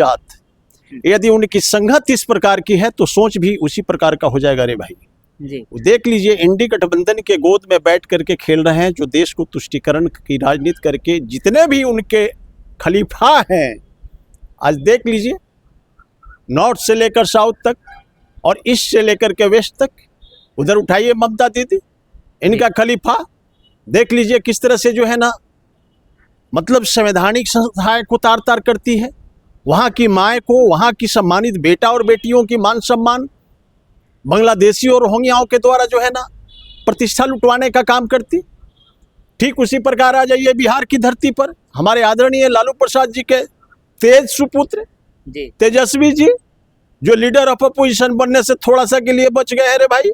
जात, यदि उनकी संगत इस प्रकार की है तो सोच भी उसी प्रकार का हो जाएगा रे भाई जी। देख लीजिए, इंडी गठबंधन के गोद में बैठ करके खेल रहे हैं, जो देश को तुष्टीकरण की राजनीति करके जितने भी उनके खलीफा हैं, आज देख लीजिए, नॉर्थ से लेकर साउथ तक और ईस्ट से लेकर के वेस्ट तक, उधर उठाइए ममता दीदी, इनका खलीफा देख लीजिए किस तरह से जो है ना, मतलब संवैधानिक संस्थाएं को तार तार करती है, वहाँ की माए को, वहाँ की सम्मानित बेटा और बेटियों की मान सम्मान बांग्लादेशी और रोहिंग्याओं के द्वारा जो है ना प्रतिष्ठा लुटवाने का काम करती। ठीक उसी प्रकार आ जाइए बिहार की धरती पर, हमारे आदरणीय लालू प्रसाद जी के तेज सुपुत्र तेजस्वी जी, जो लीडर ऑफ अपोजिशन बनने से थोड़ा सा के लिए बच गए हैं रे भाई।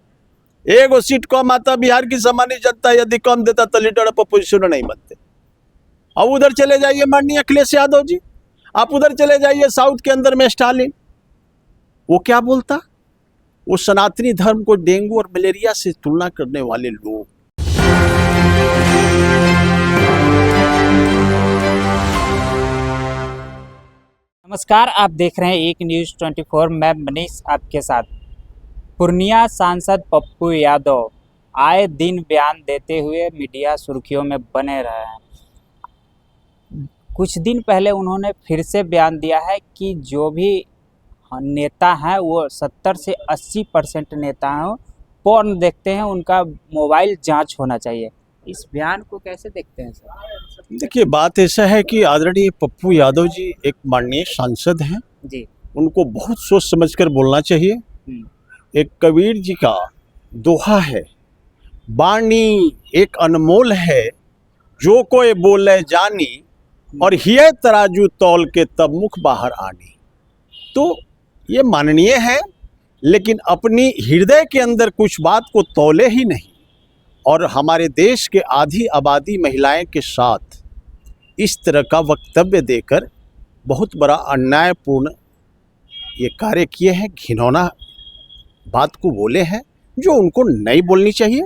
एगो सीट कम आता, बिहार की सामान्य जनता यदि कम देता तो लीडर ऑफ अपोजिशन नहीं बनते। अब उधर चले जाइए माननीय अखिलेश यादव जी, आप उधर चले जाइए साउथ के अंदर में स्टालिन, वो क्या बोलता, वो सनातनी धर्म को डेंगू और मलेरिया से तुलना करने वाले लोग। नमस्कार, आप देख रहे हैं एक न्यूज़ 24। मैं मनीष आपके साथ। पूर्णिया सांसद पप्पू यादव आए दिन बयान देते हुए मीडिया सुर्खियों में बने रहे हैं। कुछ दिन पहले उन्होंने फिर से बयान दिया है कि जो भी नेता हैं वो 70 से 80% नेता हैं पोर्न देखते हैं, उनका मोबाइल जांच होना चाहिए। इस बयान को कैसे देखते हैं सर? देखिए, बात ऐसा है कि आदरणीय पप्पू यादव जी एक माननीय सांसद हैं जी, उनको बहुत सोच समझकर बोलना चाहिए। एक कबीर जी का दोहा है, वाणी एक अनमोल है, जो कोई बोले जानी, और हिये तराजू तौल के तब मुख बाहर आनी। तो ये माननीय है, लेकिन अपनी हृदय के अंदर कुछ बात को तौले ही नहीं, और हमारे देश के आधी आबादी महिलाएं के साथ इस तरह का वक्तव्य देकर बहुत बड़ा अन्यायपूर्ण ये कार्य किए हैं, घिनौना बात को बोले हैं जो उनको नहीं बोलनी चाहिए।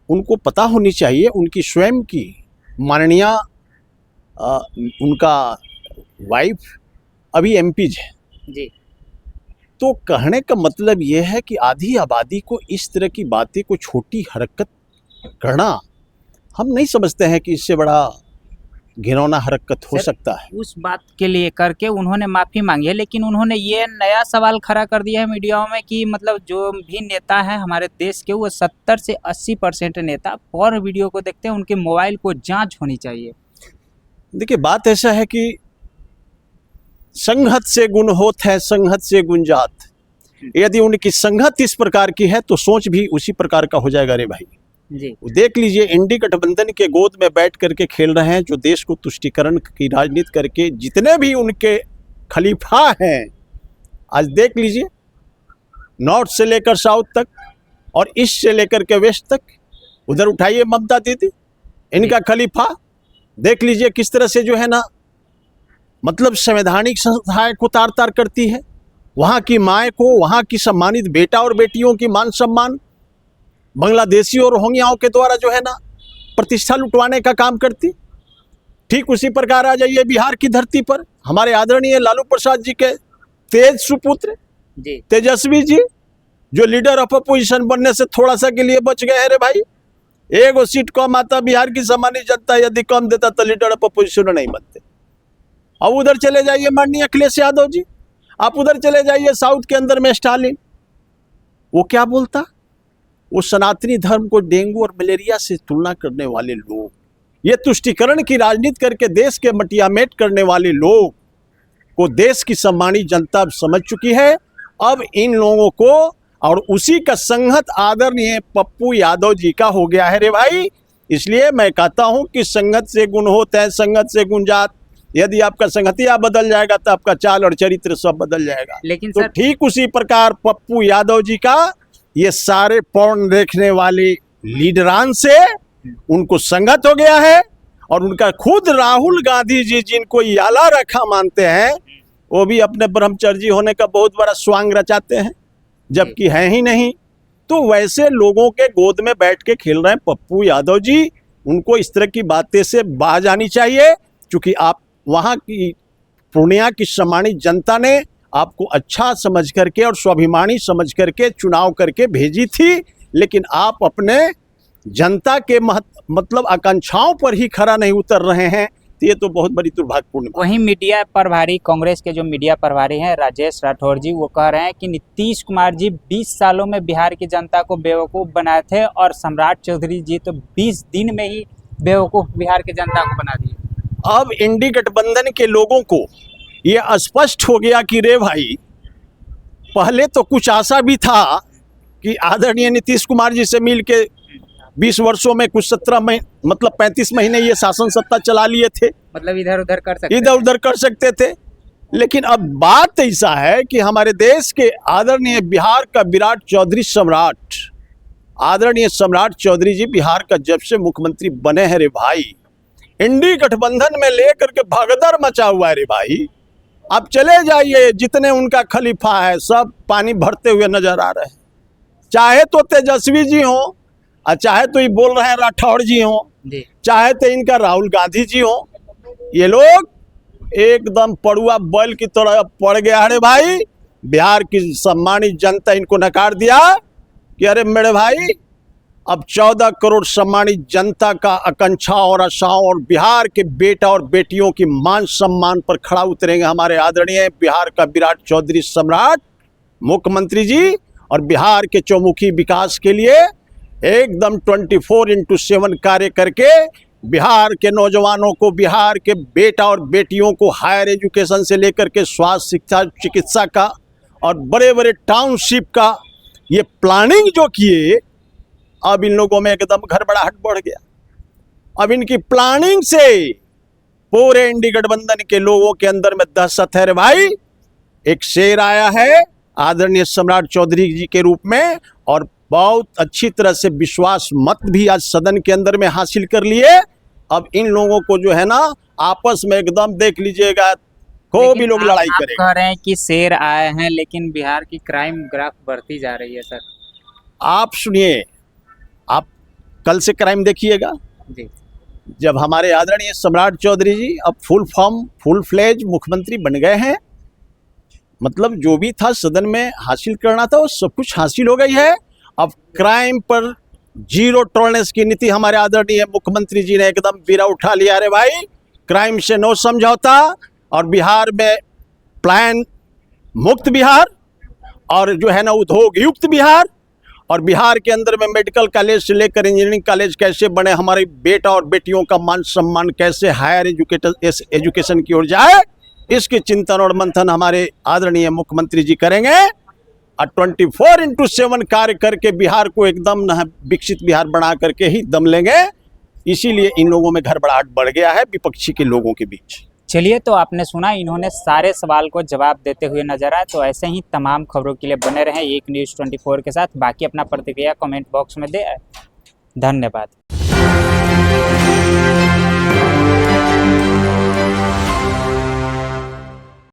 उनको पता होनी चाहिए, उनकी स्वयं की माननीय उनका वाइफ अभी एमपीज है जी। तो कहने का मतलब ये है कि आधी आबादी को इस तरह की बातें को, छोटी हरकत करना, हम नहीं समझते हैं कि इससे बड़ा घिनौना हरकत हो सकता है। उस बात के लिए करके उन्होंने माफ़ी मांगी है, लेकिन उन्होंने ये नया सवाल खड़ा कर दिया है मीडिया में कि मतलब जो भी नेता है हमारे देश के, वो 70 से 80% नेता और वीडियो को देखते हैं, उनके मोबाइल को जांच होनी चाहिए। देखिए, बात ऐसा है कि संगत से गुण होत है, संगत से गुण जात, यदि उनकी संगत इस प्रकार की है तो सोच भी उसी प्रकार का हो जाएगा रे भाई जी। देख लीजिए, इंडी गठबंधन के गोद में बैठ करके खेल रहे हैं, जो देश को तुष्टीकरण की राजनीति करके जितने भी उनके खलीफा हैं, आज देख लीजिए, नॉर्थ से लेकर साउथ तक और ईस्ट से लेकर के वेस्ट तक, उधर उठाइए ममता दीदी, इनका खलीफा देख लीजिए किस तरह से जो है ना, मतलब संवैधानिक संस्थाएं को तार तार करती है, वहाँ की माए को, वहाँ की सम्मानित बेटा और बेटियों की मान सम्मान बांग्लादेशी और रोहिंग्याओं के द्वारा जो है ना प्रतिष्ठा लुटवाने का काम करती। ठीक उसी प्रकार आ जाइए बिहार की धरती पर, हमारे आदरणीय लालू प्रसाद जी के तेज सुपुत्र तेजस्वी जी, जो लीडर ऑफ अपोजिशन बनने से थोड़ा सा के लिए बच गए हैं रे भाई। एगो सीट कम आता, बिहार की सामान्य जनता यदि कम देता तो लीडर ऑफ अपोजिशन नहीं बनते। अब उधर चले जाइए माननीय अखिलेश यादव जी, आप उधर चले जाइए साउथ के अंदर में स्टालिन, वो क्या बोलता, वो सनातनी धर्म को डेंगू और मलेरिया से तुलना करने वाले लोग, ये तुष्टीकरण की राजनीति करके देश के मटियामेट करने वाले लोग को देश की सम्मानित जनता समझ चुकी है। अब इन लोगों को, और उसी का संगत आदरणीय पप्पू यादव जी का हो गया है रे भाई। इसलिए मैं कहता हूं कि संगत से गुण होता है, संगत से गुण जात। यदि आपका संगतिया बदल जाएगा तो आपका चाल और चरित्र सब बदल जाएगा। लेकिन तो ठीक उसी प्रकार पप्पू यादव जी का ये सारे पोर्न देखने वाले लीडरान से उनको संगत हो गया है, और उनका खुद राहुल गांधी जी, जिनको याला रखा मानते हैं, वो भी अपने ब्रह्मचर्य होने का बहुत बड़ा स्वांग रचाते हैं, जबकि है ही नहीं। तो वैसे लोगों के गोद में बैठ के खेल रहे हैं पप्पू यादव जी, उनको इस तरह की बातें से बाज आनी चाहिए, क्योंकि आप वहाँ की पूर्णिया की सम्मानित जनता ने आपको अच्छा समझ करके और स्वाभिमानी समझ करके चुनाव करके भेजी थी, लेकिन आप अपने जनता के मतलब आकांक्षाओं पर ही खरा नहीं उतर रहे हैं, तो ये तो बहुत बड़ी दुर्भाग्यपूर्ण बात। वहीं मीडिया प्रभारी, कांग्रेस के जो मीडिया प्रभारी हैं राजेश राठौर जी, वो कह रहे हैं कि नीतीश कुमार जी 20 सालों में बिहार की जनता को बेवकूफ़ बनाए थे और सम्राट चौधरी जी तो 20 दिन में ही बेवकूफ़ बिहार की जनता को बना दिए। अब इंडी गठबंधन के लोगों को ये स्पष्ट हो गया कि रे भाई, पहले तो कुछ आशा भी था कि आदरणीय नीतीश कुमार जी से मिल के 20 वर्षों में कुछ 35 महीने ये शासन सत्ता चला लिए थे, मतलब इधर उधर कर सकते थे। लेकिन अब बात ऐसा है कि हमारे देश के आदरणीय बिहार का विराट चौधरी सम्राट, आदरणीय सम्राट चौधरी जी बिहार का जब से मुख्यमंत्री बने हैं रे भाई, इंडी गठबंधन में लेकर के भगदड़ मचा हुआ है रे भाई। आप चले जाइए, जितने उनका खलीफा है सब पानी भरते हुए नजर आ रहे हैं, चाहे तो तेजस्वी जी हो और चाहे तो ये बोल रहे हैं राठौड़ जी हो, चाहे तो इनका राहुल गांधी जी हो, ये लोग एकदम पड़ुआ बैल की तरह पड़ गया है भाई। बिहार की सम्मानित जनता इनको नकार दिया कि अरे मेरे भाई, अब 14 करोड़ सम्मानित जनता का आकांक्षा और आशाओं और बिहार के बेटा और बेटियों की मान सम्मान पर खड़ा उतरेंगे हमारे आदरणीय बिहार का विराट चौधरी सम्राट मुख्यमंत्री जी, और बिहार के चौमुखी विकास के लिए एकदम 24/7 कार्य करके बिहार के नौजवानों को, बिहार के बेटा और बेटियों को हायर एजुकेशन से लेकर के स्वास्थ्य, शिक्षा, चिकित्सा का और बड़े बड़े टाउनशिप का ये प्लानिंग जो किए, अब इन लोगों में एकदम घबराहट बढ़ गया। अब इनकी प्लानिंग से पूरे इंडी गठबंधन के लोगों के अंदर में दहशत है रे भाई। एक शेर आया है आदरणीय सम्राट चौधरी जी के रूप में, और बहुत अच्छी तरह से विश्वास मत भी आज सदन के अंदर में हासिल कर लिए। अब इन लोगों को जो है ना आपस में एकदम देख लीजिएगा, को भी लोग लड़ाई करेंगे। कह रहे हैं कि शेर आए हैं, लेकिन बिहार की क्राइम ग्राफ बढ़ती जा रही है सर। आप सुनिए, आप कल से क्राइम देखिएगा जी। जब हमारे आदरणीय सम्राट चौधरी जी अब फुल फ्लेज मुख्यमंत्री बन गए हैं, मतलब जो भी था सदन में हासिल करना था वो सब कुछ हासिल हो गई है। अब क्राइम पर 0 टॉलरेंस की नीति हमारे आदरणीय मुख्यमंत्री जी ने एकदम बीरा उठा लिया रे भाई। क्राइम से नो समझौता, और बिहार में प्लान मुक्त बिहार, और जो है ना उद्योग युक्त बिहार, और बिहार के अंदर में मेडिकल कॉलेज से लेकर इंजीनियरिंग कॉलेज कैसे बने, हमारे बेटा और बेटियों का मान सम्मान कैसे हायर एजुकेशन की ओर जाए, इसके चिंतन और मंथन हमारे आदरणीय मुख्यमंत्री जी करेंगे। और 24/7 कार्य करके बिहार को एकदम विकसित बिहार बना करके ही दम लेंगे। इसीलिए इन लोगों में घबराहट बढ़ गया है विपक्षी के लोगों के बीच। चलिए, तो आपने सुना, इन्होंने सारे सवाल को जवाब देते हुए नजर आए। तो ऐसे ही तमाम खबरों के लिए बने रहें एक न्यूज़ 24 के साथ। बाकी अपना प्रतिक्रिया कमेंट बॉक्स में दे। धन्यवाद।